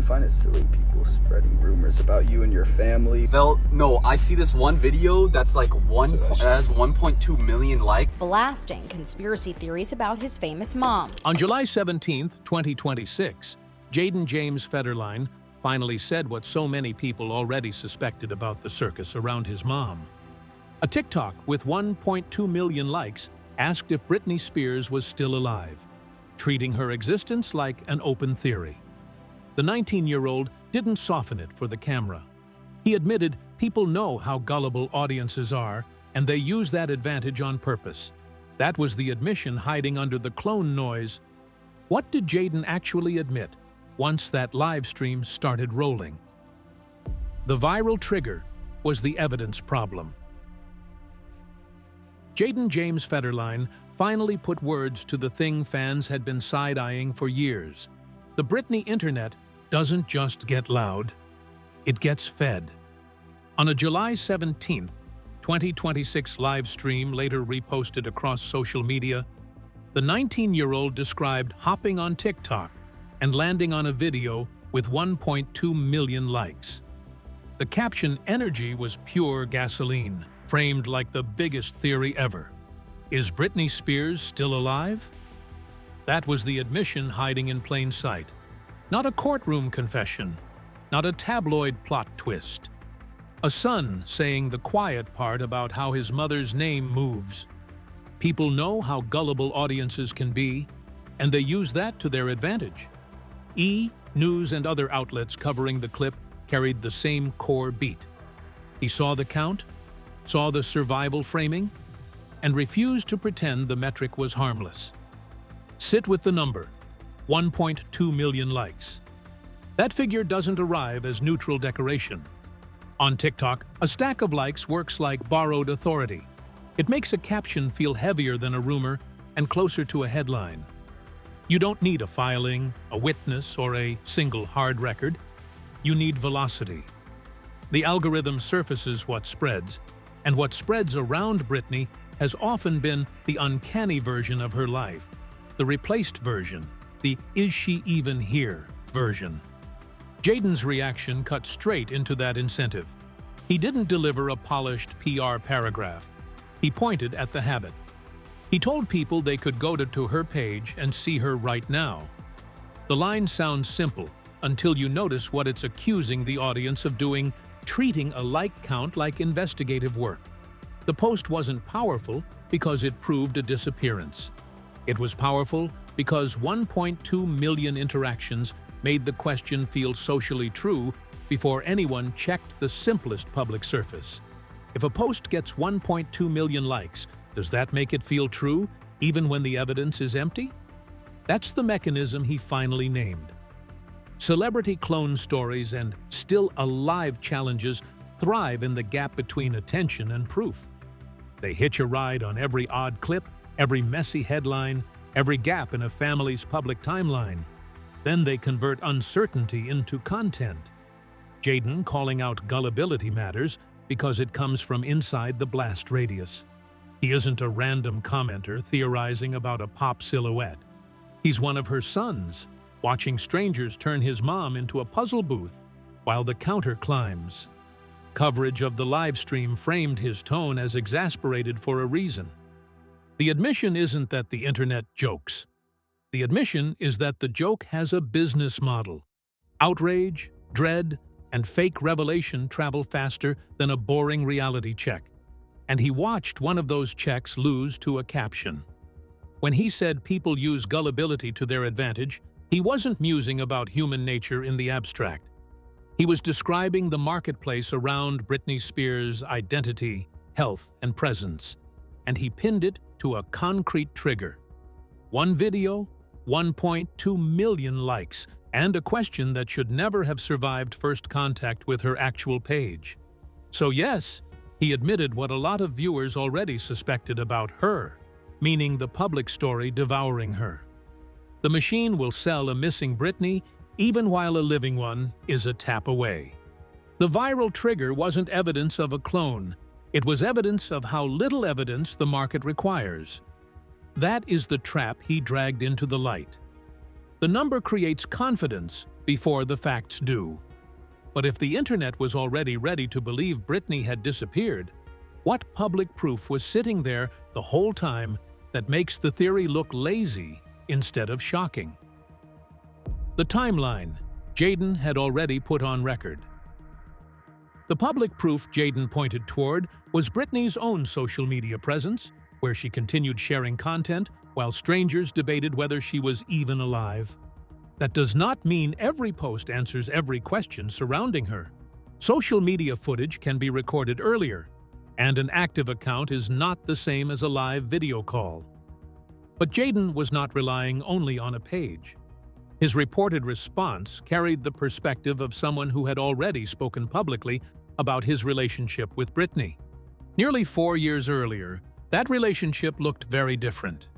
find it silly people spreading rumors about you and your family. No, I see this one video that's like it has 1.2 million likes. Blasting conspiracy theories about his famous mom. On July 17, 2026, Jayden James Federline finally said what so many people already suspected about the circus around his mom. A TikTok with 1.2 million likes asked if Britney Spears was still alive, treating her existence like an open theory. The 19-year-old didn't soften it for the camera. He admitted people know how gullible audiences are, and they use that advantage on purpose. That was the admission hiding under the clone noise. What did Jayden actually admit once that live stream started rolling? The viral trigger was the evidence problem. Jayden James Federline finally put words to the thing fans had been side-eyeing for years. The Britney internet doesn't just get loud, it gets fed. On a July 17, 2026 live stream later reposted across social media, the 19-year-old described hopping on TikTok and landing on a video with 1.2 million likes. The caption "Energy was pure gasoline," framed like the biggest theory ever. Is Britney Spears still alive? That was the admission hiding in plain sight. Not a courtroom confession, not a tabloid plot twist. A son saying the quiet part about how his mother's name moves. People know how gullible audiences can be, and they use that to their advantage. News and other outlets covering the clip carried the same core beat. He saw the count, saw the survival framing, and refused to pretend the metric was harmless. Sit with the number, 1.2 million likes. That figure doesn't arrive as neutral decoration. On TikTok, a stack of likes works like borrowed authority. It makes a caption feel heavier than a rumor and closer to a headline. You don't need a filing, a witness, or a single hard record. You need velocity. The algorithm surfaces what spreads, and what spreads around Britney has often been the uncanny version of her life, the replaced version, the "is she even here" version. Jayden's reaction cut straight into that incentive. He didn't deliver a polished PR paragraph. He pointed at the habit. He told people they could go to her page and see her right now. The line sounds simple until you notice what it's accusing the audience of doing, treating a like count like investigative work. The post wasn't powerful because it proved a disappearance. It was powerful because 1.2 million interactions made the question feel socially true before anyone checked the simplest public surface. If a post gets 1.2 million likes, does that make it feel true, even when the evidence is empty? That's the mechanism he finally named. Celebrity clone stories and still alive challenges thrive in the gap between attention and proof. They hitch a ride on every odd clip, every messy headline, every gap in a family's public timeline. Then they convert uncertainty into content. Jayden calling out gullibility matters because it comes from inside the blast radius. He isn't a random commenter theorizing about a pop silhouette. He's one of her sons, watching strangers turn his mom into a puzzle booth while the counter climbs. Coverage of the live stream framed his tone as exasperated for a reason. The admission isn't that the internet jokes. The admission is that the joke has a business model. Outrage, dread, and fake revelation travel faster than a boring reality check. And he watched one of those checks lose to a caption. When he said people use gullibility to their advantage, he wasn't musing about human nature in the abstract. He was describing the marketplace around Britney Spears' identity, health, and presence, and he pinned it to a concrete trigger. One video, 1.2 million likes, and a question that should never have survived first contact with her actual page. So yes, he admitted what a lot of viewers already suspected about her, meaning the public story devouring her. The machine will sell a missing Britney even while a living one is a tap away. The viral trigger wasn't evidence of a clone. It was evidence of how little evidence the market requires. That is the trap he dragged into the light. The number creates confidence before the facts do. But if the internet was already ready to believe Britney had disappeared, what public proof was sitting there the whole time that makes the theory look lazy instead of shocking? The timeline Jayden had already put on record. The public proof Jayden pointed toward was Britney's own social media presence, where she continued sharing content while strangers debated whether she was even alive. That does not mean every post answers every question surrounding her. Social media footage can be recorded earlier, and an active account is not the same as a live video call. But Jayden was not relying only on a page. His reported response carried the perspective of someone who had already spoken publicly about his relationship with Britney. Nearly 4 years earlier, that relationship looked very different.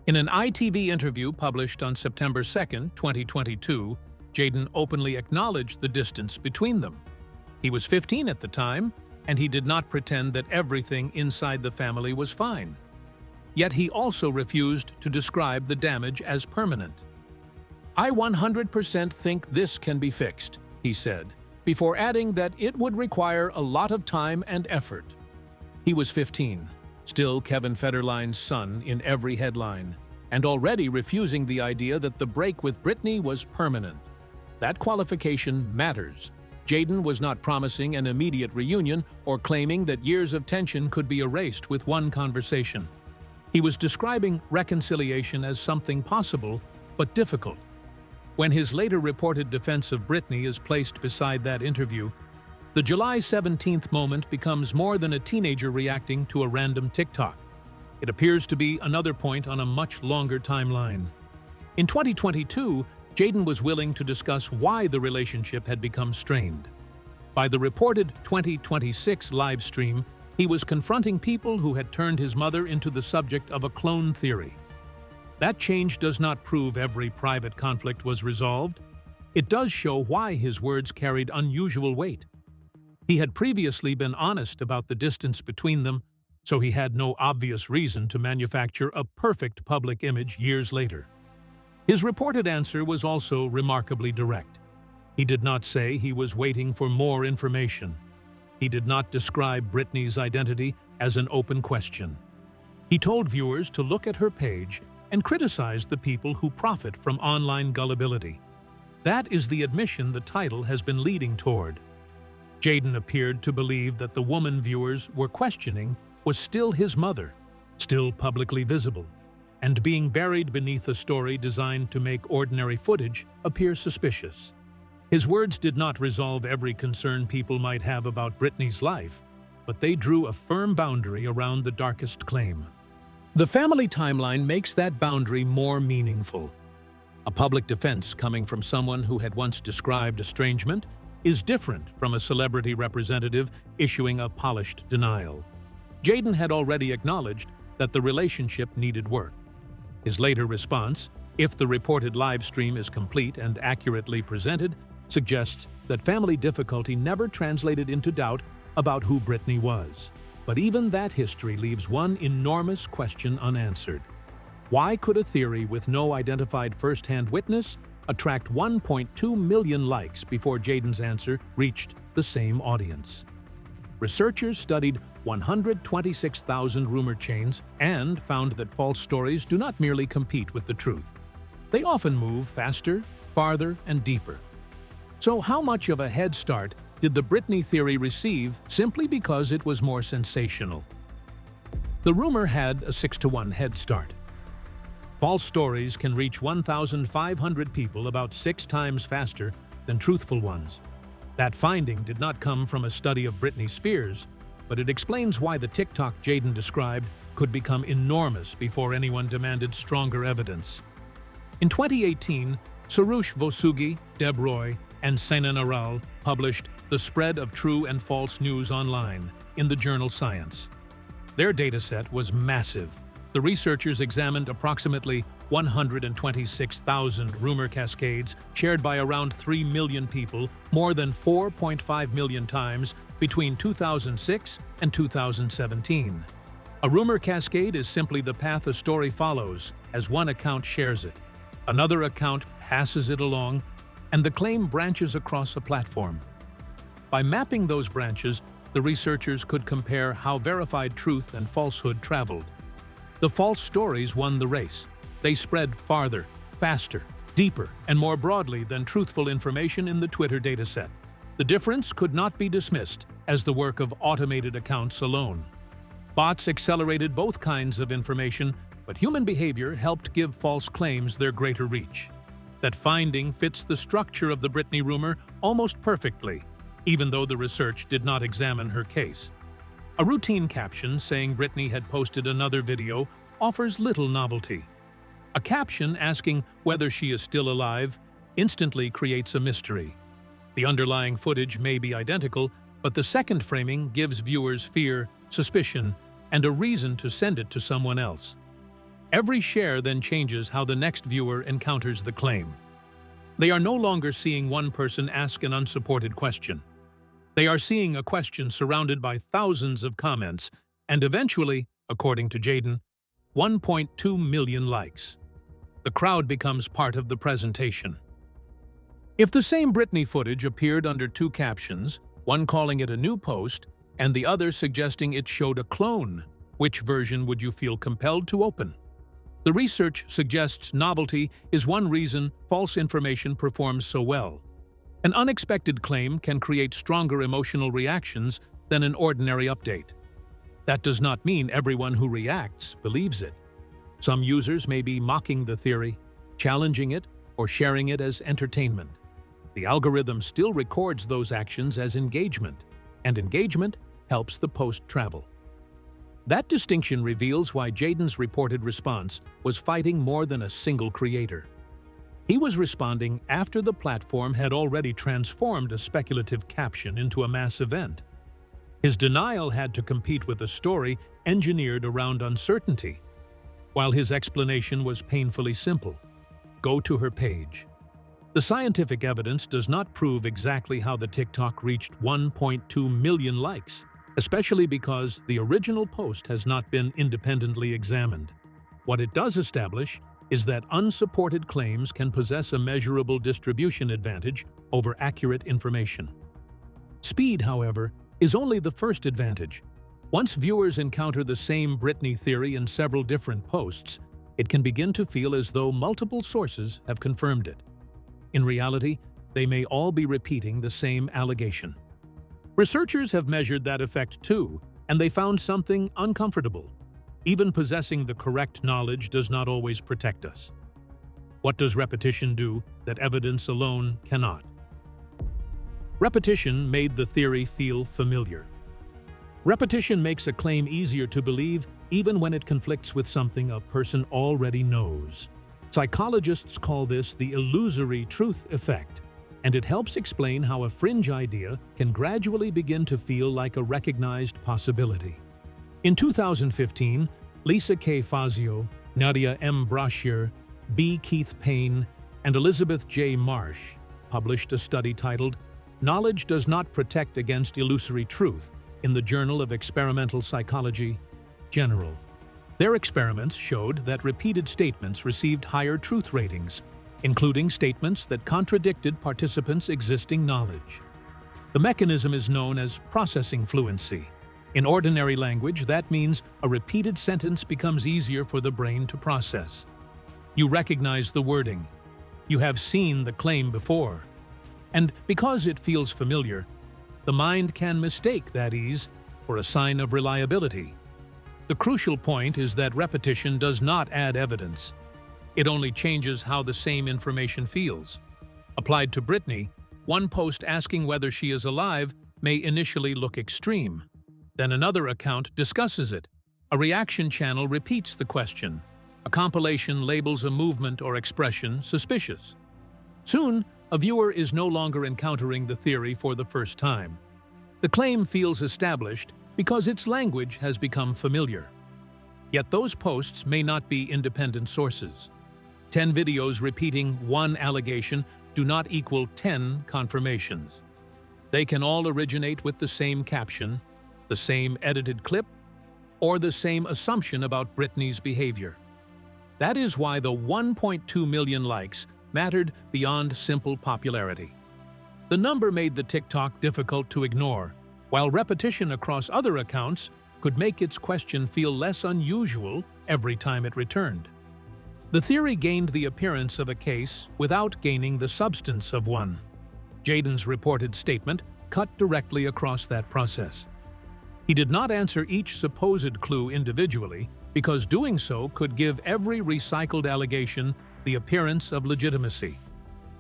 In an ITV interview published on September 2, 2022, Jayden openly acknowledged the distance between them. He was 15 at the time, and he did not pretend that everything inside the family was fine. Yet he also refused to describe the damage as permanent. "I 100% think this can be fixed," he said, before adding that it would require a lot of time and effort. He was 15, still Kevin Federline's son in every headline, and already refusing the idea that the break with Britney was permanent. That qualification matters. Jayden was not promising an immediate reunion or claiming that years of tension could be erased with one conversation. He was describing reconciliation as something possible, but difficult. When his later reported defense of Britney is placed beside that interview, the July 17th moment becomes more than a teenager reacting to a random TikTok. It appears to be another point on a much longer timeline. In 2022, Jayden was willing to discuss why the relationship had become strained. By the reported 2026 live stream, he was confronting people who had turned his mother into the subject of a clone theory. That change does not prove every private conflict was resolved. It does show why his words carried unusual weight. He had previously been honest about the distance between them, so he had no obvious reason to manufacture a perfect public image years later. His reported answer was also remarkably direct. He did not say he was waiting for more information. He did not describe Britney's identity as an open question. He told viewers to look at her page and criticize the people who profit from online gullibility. That is the admission the title has been leading toward. Jayden appeared to believe that the woman viewers were questioning was still his mother, still publicly visible, and being buried beneath a story designed to make ordinary footage appear suspicious. His words did not resolve every concern people might have about Britney's life, but they drew a firm boundary around the darkest claim. The family timeline makes that boundary more meaningful. A public defense coming from someone who had once described estrangement is different from a celebrity representative issuing a polished denial. Jayden had already acknowledged that the relationship needed work. His later response, if the reported live stream is complete and accurately presented, suggests that family difficulty never translated into doubt about who Britney was. But even that history leaves one enormous question unanswered. Why could a theory with no identified first-hand witness attract 1.2 million likes before Jayden's answer reached the same audience? Researchers studied 126,000 rumor chains and found that false stories do not merely compete with the truth. They often move faster, farther, and deeper. So how much of a head start did the Britney theory receive simply because it was more sensational? The rumor had a 6-to-1 head start. False stories can reach 1,500 people about 6 times faster than truthful ones. That finding did not come from a study of Britney Spears, but it explains why the TikTok Jayden described could become enormous before anyone demanded stronger evidence. In 2018, Soroush Vosugi, Deb Roy, and Sainan Aral published The Spread of True and False News Online in the journal Science. Their dataset was massive. The researchers examined approximately 126,000 rumor cascades shared by around 3 million people more than 4.5 million times between 2006 and 2017. A rumor cascade is simply the path a story follows as one account shares it. Another account passes it along, and the claim branches across a platform. By mapping those branches, the researchers could compare how verified truth and falsehood traveled. The false stories won the race. They spread farther, faster, deeper, and more broadly than truthful information in the Twitter dataset. The difference could not be dismissed as the work of automated accounts alone. Bots accelerated both kinds of information, but human behavior helped give false claims their greater reach. That finding fits the structure of the Britney rumor almost perfectly, even though the research did not examine her case. A routine caption saying Britney had posted another video offers little novelty. A caption asking whether she is still alive instantly creates a mystery. The underlying footage may be identical, but the second framing gives viewers fear, suspicion, and a reason to send it to someone else. Every share then changes how the next viewer encounters the claim. They are no longer seeing one person ask an unsupported question. They are seeing a question surrounded by thousands of comments and eventually, according to Jayden, 1.2 million likes. The crowd becomes part of the presentation. If the same Britney footage appeared under two captions, one calling it a new post and the other suggesting it showed a clone, which version would you feel compelled to open? The research suggests novelty is one reason false information performs so well. An unexpected claim can create stronger emotional reactions than an ordinary update. That does not mean everyone who reacts believes it. Some users may be mocking the theory, challenging it, or sharing it as entertainment. The algorithm still records those actions as engagement, and engagement helps the post travel. That distinction reveals why Jayden's reported response was fighting more than a single creator. He was responding after the platform had already transformed a speculative caption into a mass event. His denial had to compete with a story engineered around uncertainty, while his explanation was painfully simple. Go to her page. The scientific evidence does not prove exactly how the TikTok reached 1.2 million likes, especially because the original post has not been independently examined. What it does establish is that unsupported claims can possess a measurable distribution advantage over accurate information. Speed, however, is only the first advantage. Once viewers encounter the same Britney theory in several different posts, it can begin to feel as though multiple sources have confirmed it. In reality, they may all be repeating the same allegation. Researchers have measured that effect too, and they found something uncomfortable. Even possessing the correct knowledge does not always protect us. What does repetition do that evidence alone cannot? Repetition made the theory feel familiar. Repetition makes a claim easier to believe even when it conflicts with something a person already knows. Psychologists call this the illusory truth effect, and it helps explain how a fringe idea can gradually begin to feel like a recognized possibility. In 2015, Lisa K. Fazio, Nadia M. Brashear, B. Keith Payne, and Elizabeth J. Marsh published a study titled "Knowledge Does Not Protect Against Illusory Truth" in the Journal of Experimental Psychology, General. Their experiments showed that repeated statements received higher truth ratings, including statements that contradicted participants' existing knowledge. The mechanism is known as processing fluency. In ordinary language, that means a repeated sentence becomes easier for the brain to process. You recognize the wording. You have seen the claim before. And because it feels familiar, the mind can mistake that ease for a sign of reliability. The crucial point is that repetition does not add evidence. It only changes how the same information feels. Applied to Britney, one post asking whether she is alive may initially look extreme. Then another account discusses it. A reaction channel repeats the question. A compilation labels a movement or expression suspicious. Soon, a viewer is no longer encountering the theory for the first time. The claim feels established because its language has become familiar. Yet those posts may not be independent sources. 10 videos repeating one allegation do not equal 10 confirmations. They can all originate with the same caption, the same edited clip, or the same assumption about Britney's behavior. That is why the 1.2 million likes mattered beyond simple popularity. The number made the TikTok difficult to ignore, while repetition across other accounts could make its question feel less unusual every time it returned. The theory gained the appearance of a case without gaining the substance of one. Jayden's reported statement cut directly across that process. He did not answer each supposed clue individually, because doing so could give every recycled allegation the appearance of legitimacy.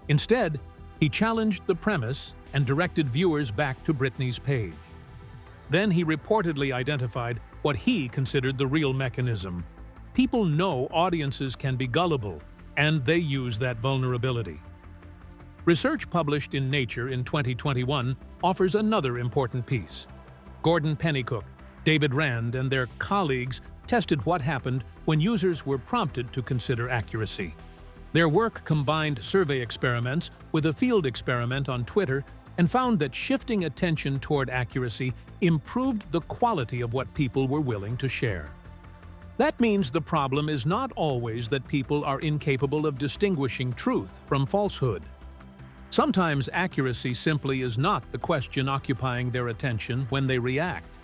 Instead, he challenged the premise and directed viewers back to Britney's page. Then he reportedly identified what he considered the real mechanism. People know audiences can be gullible, and they use that vulnerability. Research published in Nature in 2021 offers another important piece. Gordon Pennycook, David Rand, and their colleagues tested what happened when users were prompted to consider accuracy. Their work combined survey experiments with a field experiment on Twitter and found that shifting attention toward accuracy improved the quality of what people were willing to share. That means the problem is not always that people are incapable of distinguishing truth from falsehood. Sometimes accuracy simply is not the question occupying their attention when they react.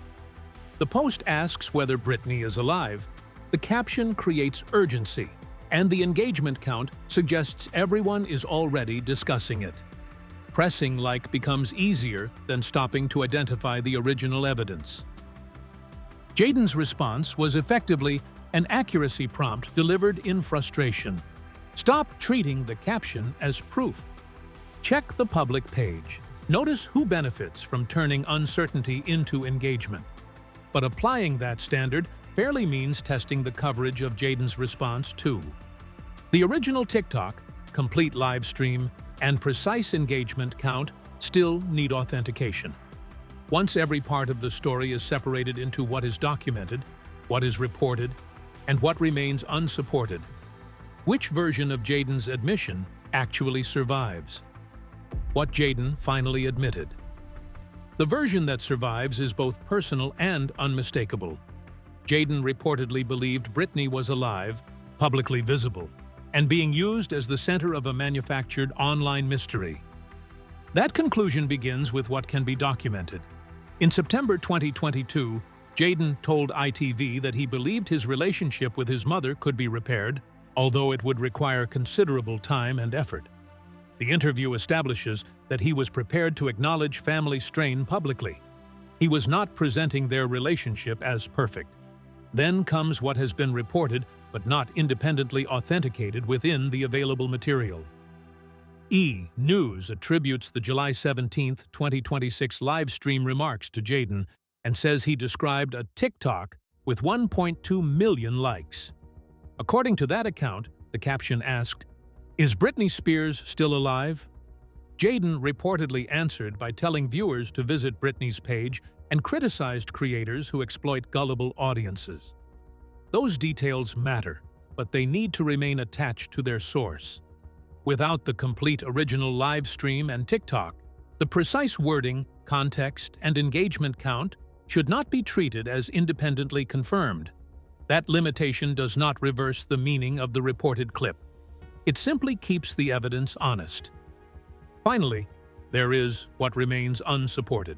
The post asks whether Britney is alive. The caption creates urgency, and the engagement count suggests everyone is already discussing it. Pressing like becomes easier than stopping to identify the original evidence. Jayden's response was effectively an accuracy prompt delivered in frustration. Stop treating the caption as proof. Check the public page. Notice who benefits from turning uncertainty into engagement. But applying that standard fairly means testing the coverage of Jayden's response too. The original TikTok, complete live stream, and precise engagement count still need authentication. Once every part of the story is separated into what is documented, what is reported, and what remains unsupported, which version of Jayden's admission actually survives? What Jayden finally admitted. The version that survives is both personal and unmistakable. Jayden reportedly believed Britney was alive, publicly visible, and being used as the center of a manufactured online mystery. That conclusion begins with what can be documented. In September 2022, Jayden told ITV that he believed his relationship with his mother could be repaired, although it would require considerable time and effort. The interview establishes that he was prepared to acknowledge family strain publicly. He was not presenting their relationship as perfect. Then comes what has been reported but not independently authenticated within the available material. News attributes the July 17, 2026 live stream remarks to Jayden and says he described a TikTok with 1.2 million likes. According to that account, the caption asked, "Is Britney Spears still alive?" Jayden reportedly answered by telling viewers to visit Britney's page and criticized creators who exploit gullible audiences. Those details matter, but they need to remain attached to their source. Without the complete original live stream and TikTok, the precise wording, context, and engagement count should not be treated as independently confirmed. That limitation does not reverse the meaning of the reported clip. It simply keeps the evidence honest. Finally, there is what remains unsupported.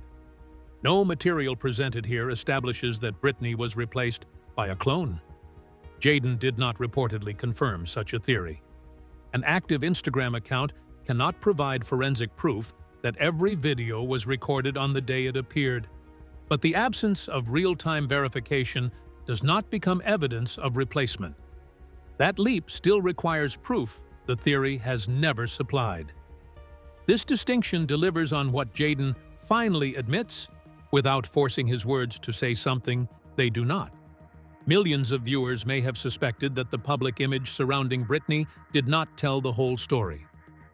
No material presented here establishes that Britney was replaced by a clone. Jayden did not reportedly confirm such a theory. An active Instagram account cannot provide forensic proof that every video was recorded on the day it appeared. But the absence of real-time verification does not become evidence of replacement. That leap still requires proof the theory has never supplied. This distinction delivers on what Jayden finally admits without forcing his words to say something they do not. Millions of viewers may have suspected that the public image surrounding Britney did not tell the whole story.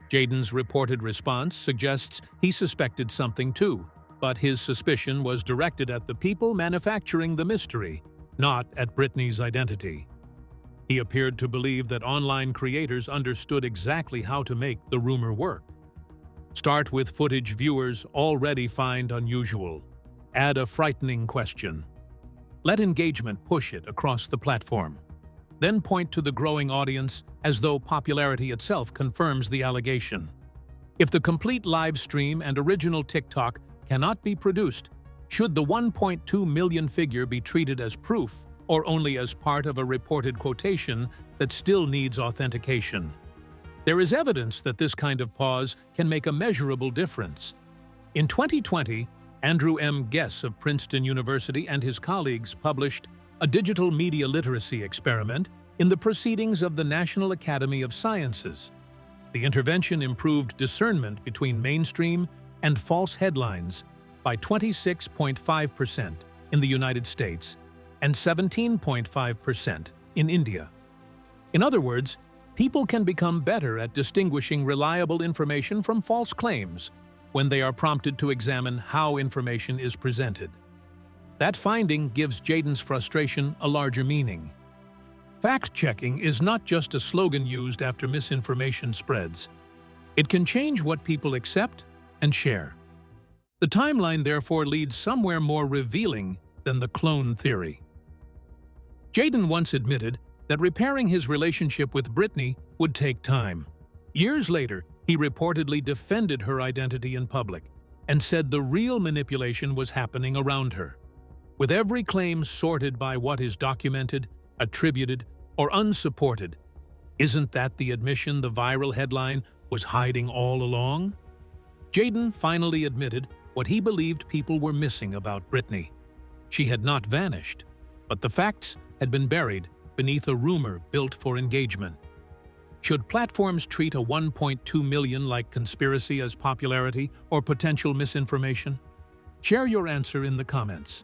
Jayden's reported response suggests he suspected something too, but his suspicion was directed at the people manufacturing the mystery, not at Britney's identity. He appeared to believe that online creators understood exactly how to make the rumor work. Start with footage viewers already find unusual. Add a frightening question. Let engagement push it across the platform. then point to the growing audience as though popularity itself confirms the allegation. If the complete live stream and original TikTok cannot be produced, should the 1.2 million figure be treated as proof or only as part of a reported quotation that still needs authentication? There is evidence that this kind of pause can make a measurable difference. In 2020, Andrew M. Guess of Princeton University and his colleagues published a digital media literacy experiment in the Proceedings of the National Academy of Sciences. The intervention improved discernment between mainstream and false headlines by 26.5% in the United States and 17.5% in India. In other words, people can become better at distinguishing reliable information from false claims when they are prompted to examine how information is presented. That finding gives Jayden's frustration a larger meaning. Fact-checking is not just a slogan used after misinformation spreads. It can change what people accept and share. The timeline, therefore, leads somewhere more revealing than the clone theory. Jayden once admitted that repairing his relationship with Britney would take time. Years later, he reportedly defended her identity in public and said the real manipulation was happening around her. With every claim sorted by what is documented, attributed, or unsupported, isn't that the admission the viral headline was hiding all along? Jayden finally admitted what he believed people were missing about Britney. She had not vanished, but the facts had been buried beneath a rumor built for engagement. Should platforms treat a 1.2 million like conspiracy as popularity or potential misinformation? Share your answer in the comments.